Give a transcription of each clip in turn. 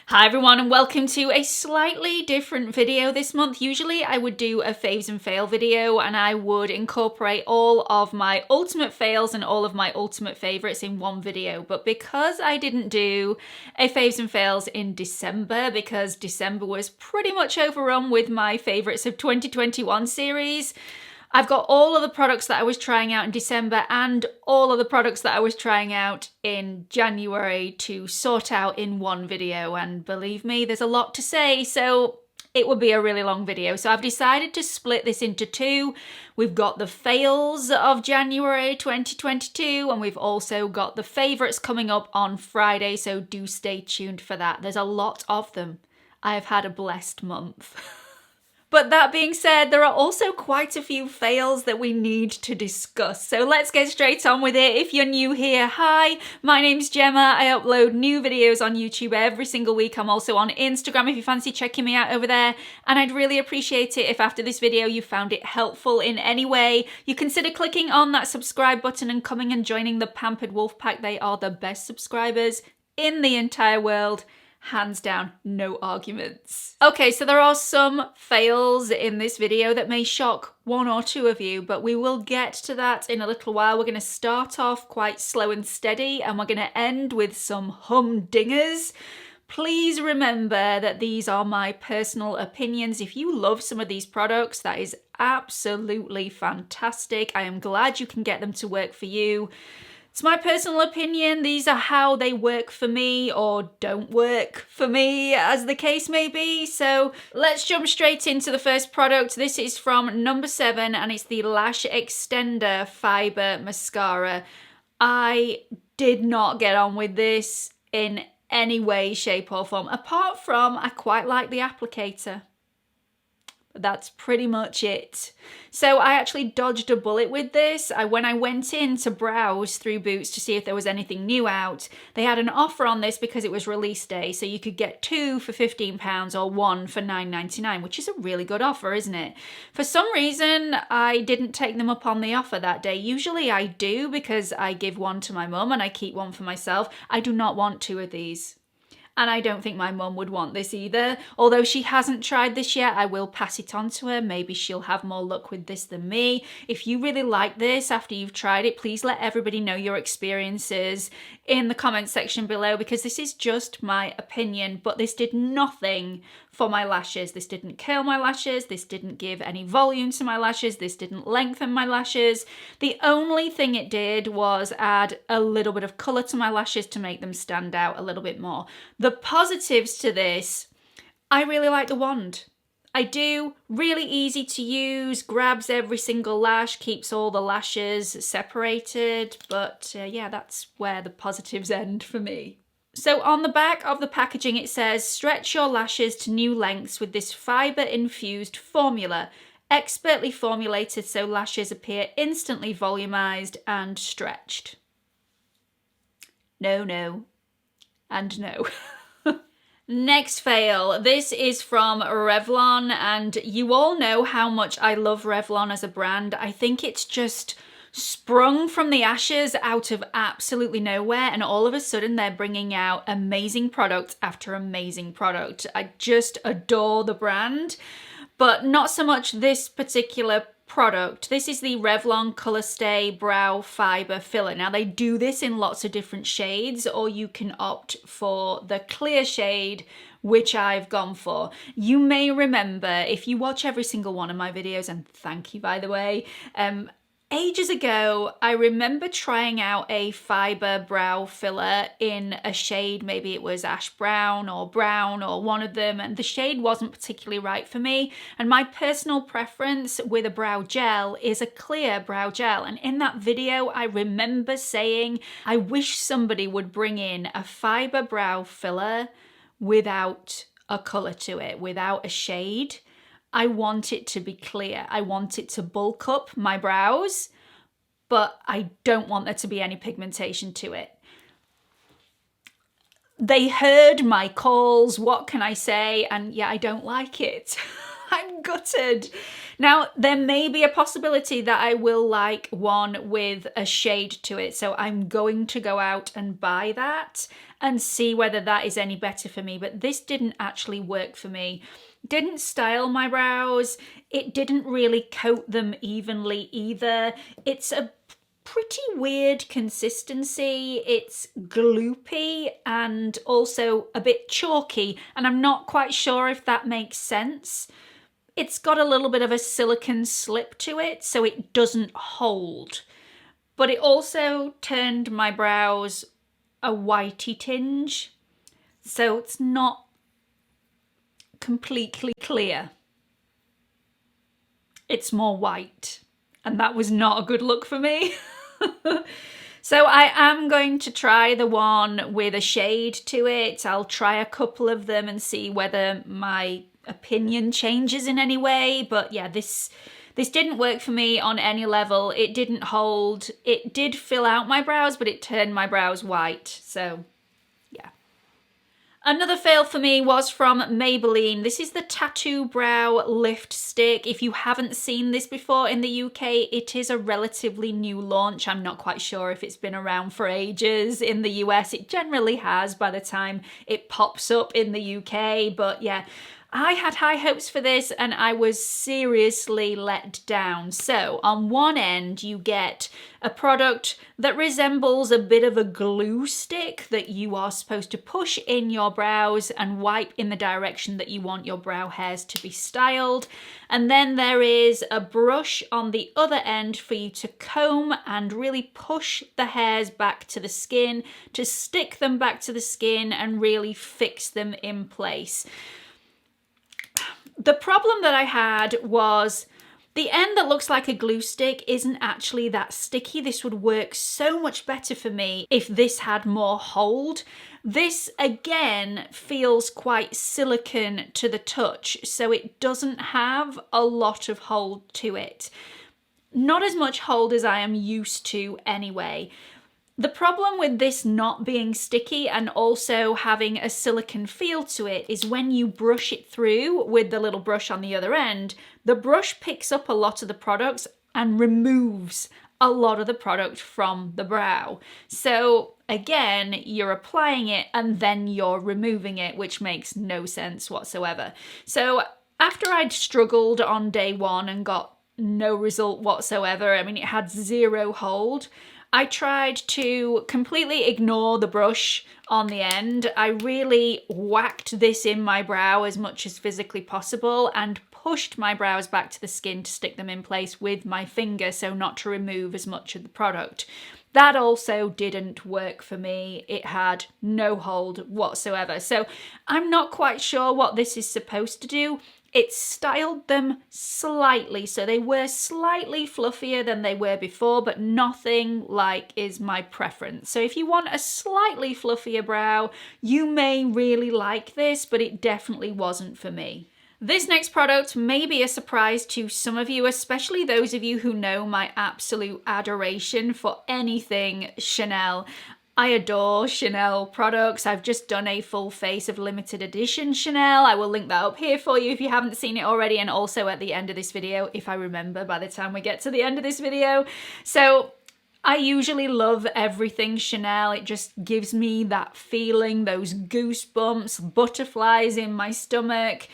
Hi everyone and welcome to a slightly different video this month. Usually I would do a faves and fail video and I would incorporate all of my ultimate fails and all of my ultimate favorites in one video. But because I didn't do a faves and fails in December, because December was pretty much overrun with my favorites of 2021 series, I've got all of the products that I was trying out in December and all of the products that I was trying out in January to sort out in one video. And believe me, there's a lot to say, so it would be a really long video. So I've decided to split this into two. We've got the fails of January 2022 and we've also got the favorites coming up on Friday, so do stay tuned for that. There's a lot of them. I have had a blessed month. But that being said, there are also quite a few fails that we need to discuss. So let's get straight on with it. If you're new here, hi, my name's Gemma. I upload new videos on YouTube every single week. I'm also on Instagram if you fancy checking me out over there. And I'd really appreciate it if after this video you found it helpful in any way. You consider clicking on that subscribe button and coming and joining the Pampered Wolf Pack. They are the best subscribers in the entire world. Hands down, no arguments. Okay, so there are some fails in this video that may shock one or two of you, but we will get to that in a little while. We're going to start off quite slow and steady, and we're going to end with some humdingers. Please remember that these are my personal opinions. If you love some of these products, that is absolutely fantastic. I am glad you can get them to work for you. It's my personal opinion. These are how they work for me or don't work for me, as the case may be. So let's jump straight into the first product. This is from number 7 and it's the Lash Extender Fiber Mascara. I did not get on with this in any way, shape or form, apart from I quite like the applicator. That's pretty much it. So I actually dodged a bullet with this. When I went in to browse through Boots to see if there was anything new out, they had an offer on this because it was release day. So you could get 2 for £15 or 1 for £9.99, which is a really good offer, isn't it? For some reason, I didn't take them up on the offer that day. Usually I do because I give one to my mum and I keep one for myself. I do not want 2 of these. And I don't think my mum would want this either. Although she hasn't tried this yet, I will pass it on to her. Maybe she'll have more luck with this than me. If you really like this after you've tried it, please let everybody know your experiences in the comment section below, because this is just my opinion, but this did nothing for my lashes. This didn't curl my lashes. This didn't give any volume to my lashes. This didn't lengthen my lashes. The only thing it did was add a little bit of colour to my lashes to make them stand out a little bit more. The positives to this, I really like the wand. I do. Really easy to use, grabs every single lash, keeps all the lashes separated, but yeah, that's where the positives end for me. So on the back of the packaging it says, stretch your lashes to new lengths with this fibre-infused formula, expertly formulated so lashes appear instantly volumized and stretched. No, no, and no. Next fail. This is from Revlon, and you all know how much I love Revlon as a brand. I think it's just sprung from the ashes out of absolutely nowhere, and all of a sudden they're bringing out amazing product after amazing product. I just adore the brand, but not so much this particular product. This is the Revlon Color Stay Brow Fiber Filler. Now they do this in lots of different shades, or you can opt for the clear shade, which I've gone for. You may remember, if you watch every single one of my videos, and thank you by the way, ages ago, I remember trying out a fiber brow filler in a shade, maybe it was ash brown or one of them, and the shade wasn't particularly right for me. And my personal preference with a brow gel is a clear brow gel. And in that video, I remember saying, I wish somebody would bring in a fiber brow filler without a color to it, without a shade. I want it to be clear. I want it to bulk up my brows, but I don't want there to be any pigmentation to it. They heard my calls, what can I say? And yeah, I don't like it. I'm gutted. Now, there may be a possibility that I will like one with a shade to it, so I'm going to go out and buy that and see whether that is any better for me, but this didn't actually work for me. Didn't style my brows, it didn't really coat them evenly either. It's a pretty weird consistency. It's gloopy and also a bit chalky, and I'm not quite sure if that makes sense. It's got a little bit of a silicone slip to it, so it doesn't hold. But it also turned my brows a whitey tinge, so it's not completely clear. It's more white, and that was not a good look for me. So I am going to try the one with a shade to it. I'll try a couple of them and see whether my opinion changes in any way. But yeah, this didn't work for me on any level. It didn't hold. It did fill out my brows, but it turned my brows white. So yeah. Another fail for me was from Maybelline. This is the Tattoo Brow Lift Stick. If you haven't seen this before in the UK, it is a relatively new launch. I'm not quite sure if it's been around for ages. In the US, it generally has by the time it pops up in the UK. But yeah, I had high hopes for this and I was seriously let down. So on one end, you get a product that resembles a bit of a glue stick that you are supposed to push in your brows and wipe in the direction that you want your brow hairs to be styled. And then there is a brush on the other end for you to comb and really push the hairs back to the skin, to stick them back to the skin and really fix them in place. The problem that I had was the end that looks like a glue stick isn't actually that sticky. This would work so much better for me if this had more hold. This again feels quite silicone to the touch, so it doesn't have a lot of hold to it. Not as much hold as I am used to anyway. The problem with this not being sticky and also having a silicone feel to it is when you brush it through with the little brush on the other end, the brush picks up a lot of the products and removes a lot of the product from the brow. So again, you're applying it and then you're removing it, which makes no sense whatsoever. So after I'd struggled on day one and got no result whatsoever, I mean, it had zero hold, I tried to completely ignore the brush on the end. I really whacked this in my brow as much as physically possible and pushed my brows back to the skin to stick them in place with my finger so not to remove as much of the product. That also didn't work for me. It had no hold whatsoever. So I'm not quite sure what this is supposed to do. It styled them slightly, so they were slightly fluffier than they were before, but nothing like is my preference. So if you want a slightly fluffier brow, you may really like this, but it definitely wasn't for me. This next product may be a surprise to some of you, especially those of you who know my absolute adoration for anything Chanel. I adore Chanel products. I've just done a full face of limited edition Chanel. I will link that up here for you if you haven't seen it already, and also at the end of this video, if I remember by the time we get to the end of this video. So I usually love everything Chanel. It just gives me that feeling, those goosebumps, butterflies in my stomach.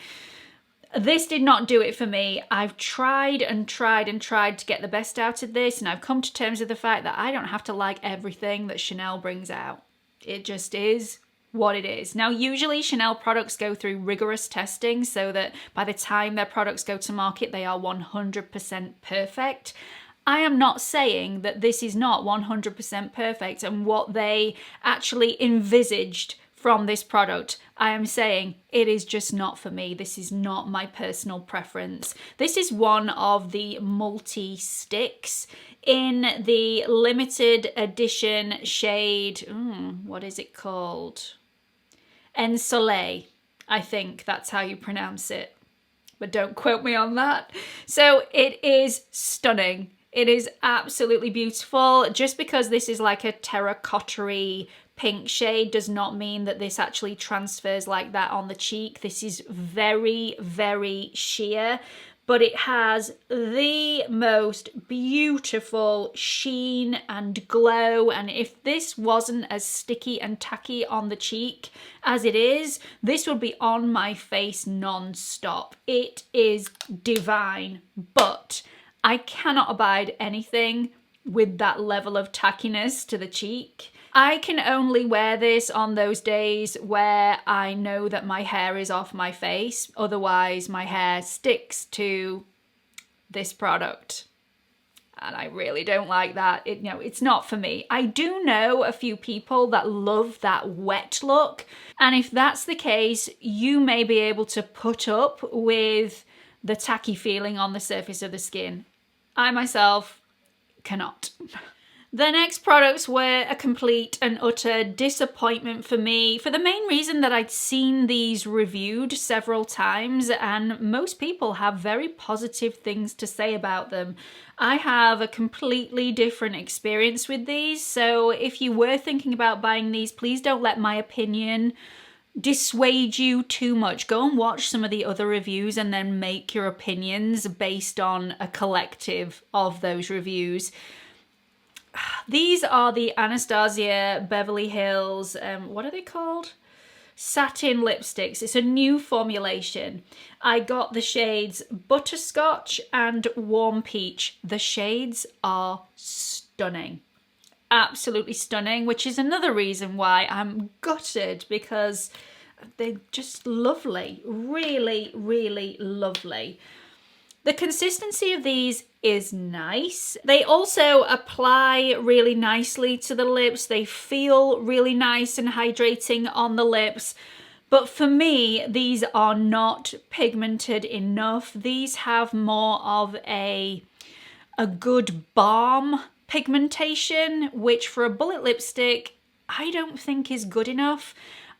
This did not do it for me. I've tried and tried and tried to get the best out of this, and I've come to terms with the fact that I don't have to like everything that Chanel brings out. It just is what it is. Now, usually Chanel products go through rigorous testing so that by the time their products go to market, they are 100% perfect. I am not saying that this is not 100% perfect and what they actually envisaged from this product. I am saying it is just not for me. This is not my personal preference. This is one of the multi-sticks in the limited edition shade, what is it called? Enzola, I think that's how you pronounce it, but don't quote me on that. So it is stunning. It is absolutely beautiful. Just because this is like a terracotta-y pink shade does not mean that this actually transfers like that on the cheek. This is very, very sheer, but it has the most beautiful sheen and glow. And if this wasn't as sticky and tacky on the cheek as it is, this would be on my face non-stop. It is divine, but I cannot abide anything with that level of tackiness to the cheek. I can only wear this on those days where I know that my hair is off my face. Otherwise, my hair sticks to this product. And I really don't like that. It's not for me. I do know a few people that love that wet look. And if that's the case, you may be able to put up with the tacky feeling on the surface of the skin. I myself cannot. The next products were a complete and utter disappointment for me, for the main reason that I'd seen these reviewed several times and most people have very positive things to say about them. I have a completely different experience with these, so if you were thinking about buying these, please don't let my opinion dissuade you too much. Go and watch some of the other reviews and then make your opinions based on a collective of those reviews. These are the Anastasia Beverly Hills, what are they called? Satin lipsticks. It's a new formulation. I got the shades Butterscotch and Warm Peach. The shades are stunning. Absolutely stunning, which is another reason why I'm gutted, because they're just lovely. Really, really lovely. The consistency of these is nice. They also apply really nicely to the lips. They feel really nice and hydrating on the lips. But for me, these are not pigmented enough. These have more of a good balm pigmentation, which for a bullet lipstick, I don't think is good enough.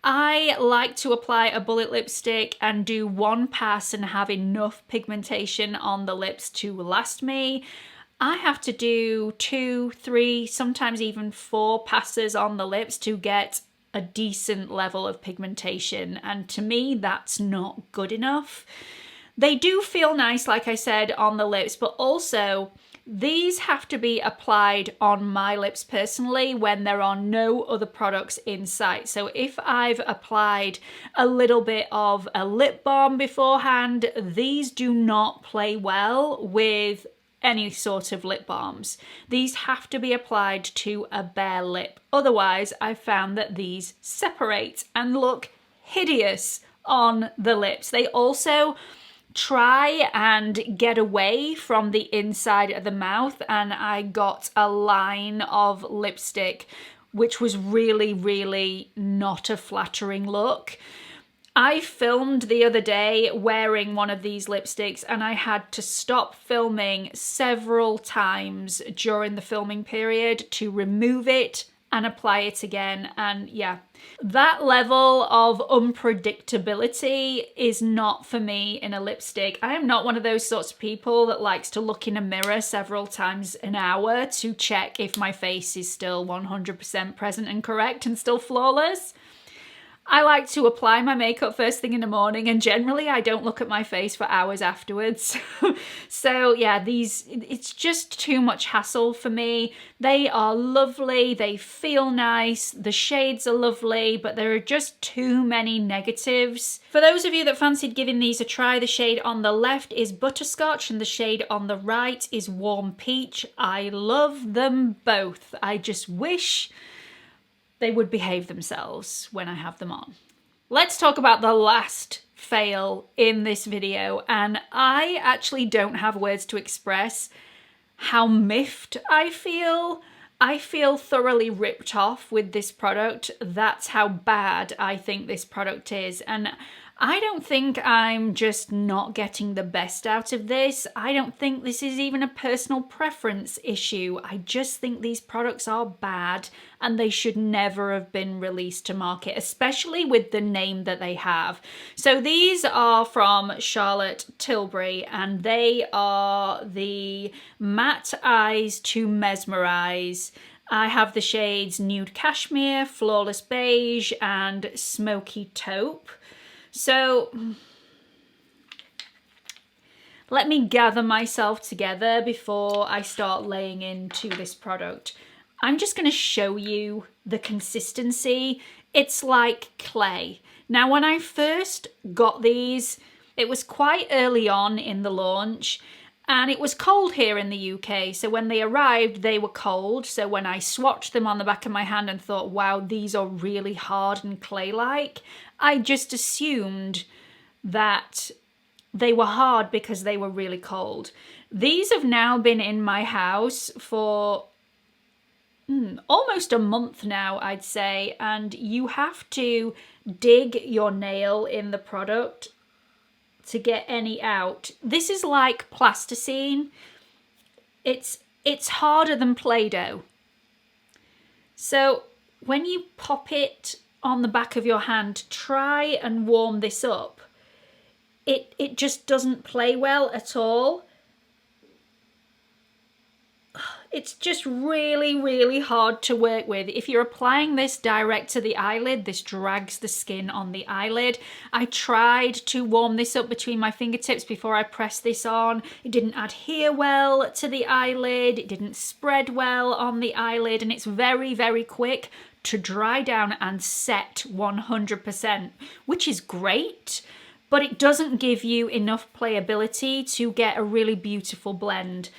I like to apply a bullet lipstick and do one pass and have enough pigmentation on the lips to last me. I have to do 2, 3, sometimes even 4 passes on the lips to get a decent level of pigmentation, and to me that's not good enough. They do feel nice, like I said, on the lips, but also these have to be applied on my lips personally when there are no other products in sight. So if I've applied a little bit of a lip balm beforehand, these do not play well with any sort of lip balms. These have to be applied to a bare lip. Otherwise, I've found that these separate and look hideous on the lips. They also try and get away from the inside of the mouth, and I got a line of lipstick which was really, really not a flattering look. I filmed the other day wearing one of these lipsticks and I had to stop filming several times during the filming period to remove it and apply it again. And yeah, that level of unpredictability is not for me in a lipstick. I am not one of those sorts of people that likes to look in a mirror several times an hour to check if my face is still 100% present and correct and still flawless. I like to apply my makeup first thing in the morning, and generally I don't look at my face for hours afterwards. So yeah, it's just too much hassle for me. They are lovely, they feel nice, the shades are lovely, but there are just too many negatives. For those of you that fancied giving these a try, the shade on the left is Butterscotch and the shade on the right is Warm Peach. I love them both. I just wish they would behave themselves when I have them on. Let's talk about the last fail in this video, and I actually don't have words to express how miffed I feel. I feel thoroughly ripped off with this product. That's how bad I think this product is, and I don't think I'm just not getting the best out of this. I don't think this is even a personal preference issue. I just think these products are bad and they should never have been released to market, especially with the name that they have. So these are from Charlotte Tilbury and they are the Matte Eyes to Mesmerize. I have the shades Nude Cashmere, Flawless Beige, and Smoky Taupe. So let me gather myself together before I start laying into this product. I'm just going to show you the consistency. It's like clay. Now, when I first got these, it was quite early on in the launch, and it was cold here in the UK. So when they arrived, they were cold. So when I swatched them on the back of my hand and thought, wow, these are really hard and clay-like, I just assumed that they were hard because they were really cold. These have now been in my house for almost a month now, I'd say, and you have to dig your nail in the product to get any out. This is like plasticine. It's harder than Play-Doh. So when you pop it on the back of your hand, try and warm this up. It just doesn't play well at all. It's just really, really hard to work with. If you're applying this direct to the eyelid, this drags the skin on the eyelid. I tried to warm this up between my fingertips before I pressed this on. It didn't adhere well to the eyelid. It didn't spread well on the eyelid, and it's very, very quick to dry down and set 100%, which is great, but it doesn't give you enough playability to get a really beautiful blend.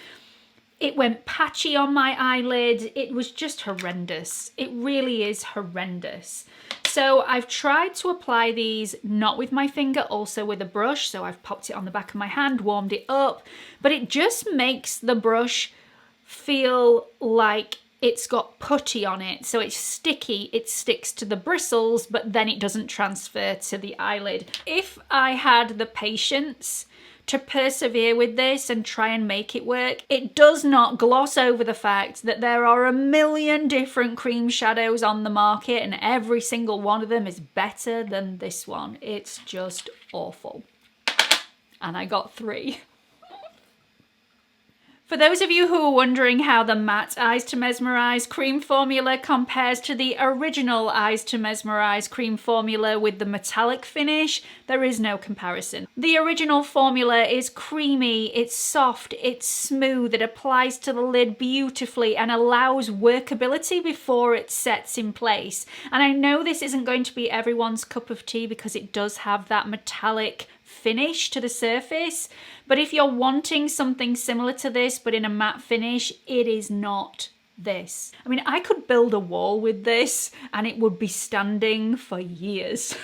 It went patchy on my eyelid. It was just horrendous. It really is horrendous. So I've tried to apply these not with my finger, also with a brush. So I've popped it on the back of my hand, warmed it up, but it just makes the brush feel like it's got putty on it. So it's sticky, it sticks to the bristles, but then it doesn't transfer to the eyelid. If I had the patience to persevere with this and try and make it work, it does not gloss over the fact that there are a million different cream shadows on the market, and every single one of them is better than this one. It's just awful. And I got 3. For those of you who are wondering how the matte Eyes to Mesmerize cream formula compares to the original Eyes to Mesmerize cream formula with the metallic finish, there is no comparison. The original formula is creamy, it's soft, it's smooth, it applies to the lid beautifully and allows workability before it sets in place. And I know this isn't going to be everyone's cup of tea because it does have that metallic finish to the surface, but if you're wanting something similar to this but in a matte finish, it is not this. I mean, I could build a wall with this and it would be standing for years.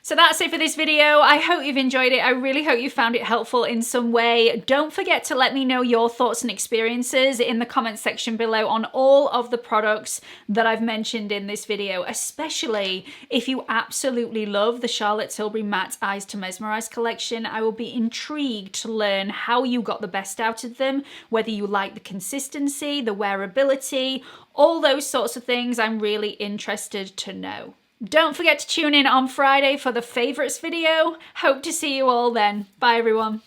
So that's it for this video. I hope you've enjoyed it. I really hope you found it helpful in some way. Don't forget to let me know your thoughts and experiences in the comments section below on all of the products that I've mentioned in this video, especially if you absolutely love the Charlotte Tilbury Matte Eyes to Mesmerize collection. I will be intrigued to learn how you got the best out of them, whether you like the consistency, the wearability, all those sorts of things. I'm really interested to know. Don't forget to tune in on Friday for the favorites video. Hope to see you all then. Bye everyone.